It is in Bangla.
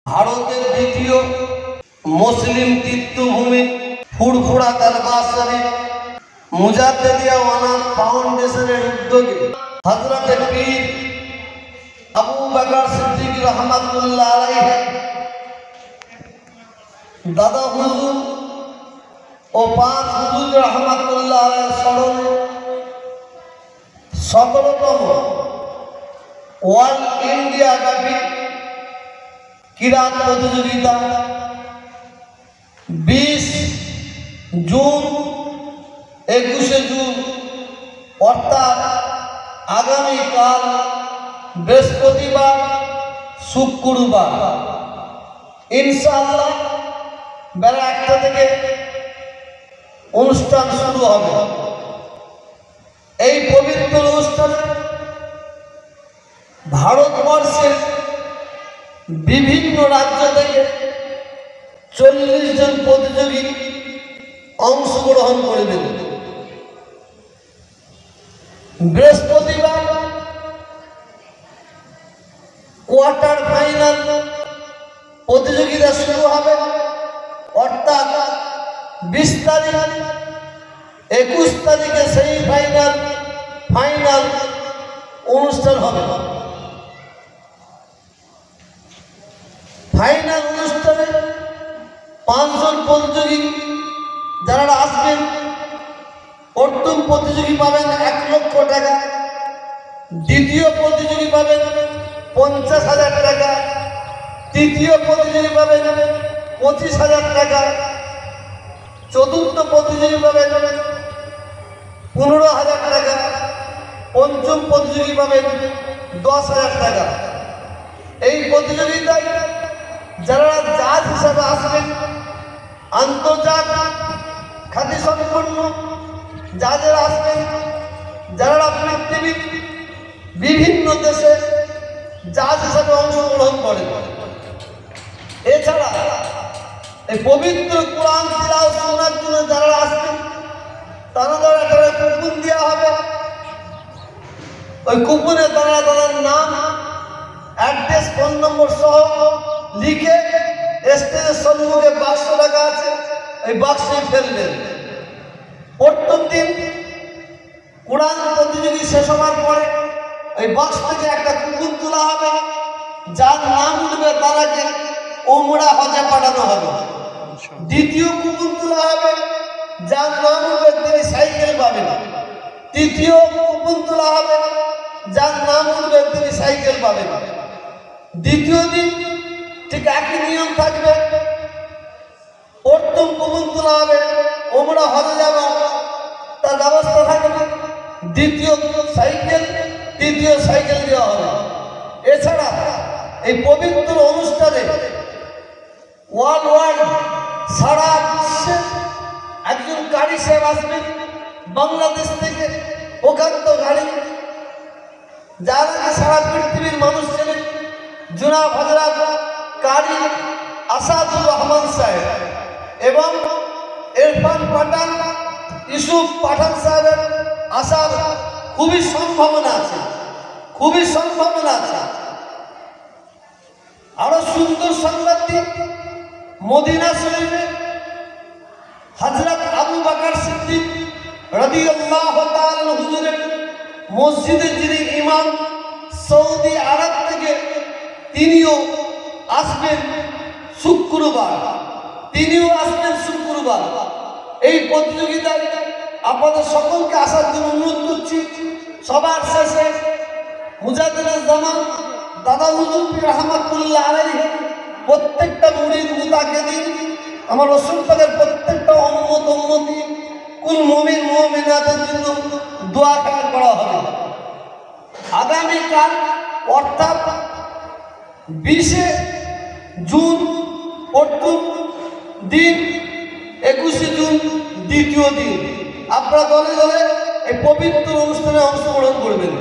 ভারতের দ্বিতীয় মুসলিম তীর্থভূমি ফুরফুরা দরবার শরীফ মুজাদ্দিদিয়া ওয়ানাস ফাউন্ডেশনের উদ্যোগে হযরত পীর আবু বকর সিদ্দিক রহমাতুল্লাহ আলাইহি দাদা হুজুর ও পাঁচ হুজুর রহমাতুল্লাহ আলাইহি স্মরণে 17তম ওয়ার্ল্ড ইন্ডিয়া ব্যাপী কিরাত প্রতিযোগিতা 20 জুন 21 জুন অর্থাৎ আগামীকাল বৃহস্পতিবার শুক্রবার ইনশাআল্লাহ বেলা 1টা থেকে অনুষ্ঠান শুরু হবে। এই পবিত্র অনুষ্ঠানে ভারতবর্ষের বিভিন্ন রাজ্য থেকে 40 জন প্রতিযোগী অংশগ্রহণ করবেন। বৃহস্পতিবার কোয়ার্টার ফাইনাল প্রতিযোগিতা শুরু হবে, অর্থাৎ 20 তারিখ 21 তারিখে সেমিফাইনাল ফাইনাল অনুষ্ঠান হবে। ফাইনাল অনুষ্ঠানে 5 জন প্রতিযোগী যারা আসবেন, প্রথম প্রতিযোগী পাবেন 1 লক্ষ টাকা, দ্বিতীয় প্রতিযোগী পাবেন 50,000 টাকা, তৃতীয় প্রতিযোগী পাবেন 25,000 টাকা, চতুর্থ প্রতিযোগী পাবেন 15,000 টাকা, পঞ্চম প্রতিযোগী পাবেন 10,000 টাকা। এই প্রতিযোগিতায় যারা জাজ হিসাবে আসবেন আন্তর্জাতিক খ্যাতিসম্পন্ন জাজেরা আসবেন, যারা পৃথিবীর বিভিন্ন দেশে জাজ হিসাবে অংশগ্রহণ করেন। এছাড়া এই পবিত্র কোরআন তিলাওয়াত শোনার জন্য যারা আসবেন তারা একটা কুপন দেওয়া হবে। ওই কুপনে তারা তাদের নাম, অ্যাড্রেস, ফোন নম্বর সহ লিখে স্টেজের সম্মুখে বাক্স রাখা আছে, এই বাক্সে ফেলবেন। প্রথম দিন কোরআন প্রতিযোগী শেষ হওয়ার পরে ওই বাক্স থেকে একটা কুপন তোলা হবে, যার নাম উঠবে তারাকে উমরা হজে পাঠানো হবে। দ্বিতীয় কুপন তোলা হবে, যার নাম উঠবে তিনি সাইকেল পাবেন। তৃতীয় কুপন তোলা হবে, যার নাম উঠবে তিনি সাইকেল পাবেন। দ্বিতীয় দিন ঠিক একই নিয়ম থাকবে, প্রথম কুপন তোলা হবে, উমরা হজে যাওয়া তার ব্যবস্থা থাকবে, দ্বিতীয় সাইকেল, তৃতীয় সাইকেল দেওয়া হবে। এছাড়া এই পবিত্র অনুষ্ঠানে ওয়ার্ল্ড সারা বিশ্বে একজন কারি সাহেব আসবেন বাংলাদেশ থেকে, প্রকান্ত গাড়ি যারা সারা পৃথিবীর মানুষ ছিলেন, জনাব হযরত কারি আসাদুর রহমান সাহেব এবং ইরফান পাঠান, ইউসুফ পাঠান সাহেবের আসার খুবই সম্ভাবনা আছে, খুবই সম্ভাবনা আছে। আরো সুন্দর সংবাদটি, মদিনা শরীফে হযরত আবু বকর সিদ্দিক রাদিয়াল্লাহু তাআলা হুজুরের মসজিদে যিনি ইমাম, সৌদি আরব থেকে তিনিও আসবেন শুক্রবার, এই প্রতিযোগিতায় আপনাদের সকলকে আসার জন্য অনুরোধ করছি। সবার শেষে মুজাদ্দিদুল জামান দাদা হুজুর পীর রহমাতুল্লাহ আলাইহি প্রত্যেকটা মুরিদ মুতাকিদিন আমার রাসূল পাকের প্রত্যেকটা উম্মতি কুল মুমিন মুমিনাতের জন্য দোয়া করা হবে। আগামীকাল অর্থাৎ 20 জুন প্রথম দিন, 21 জুন দ্বিতীয় দিন আপনারা দলে দলে এই পবিত্র অনুষ্ঠানে অংশগ্রহণ করবেন।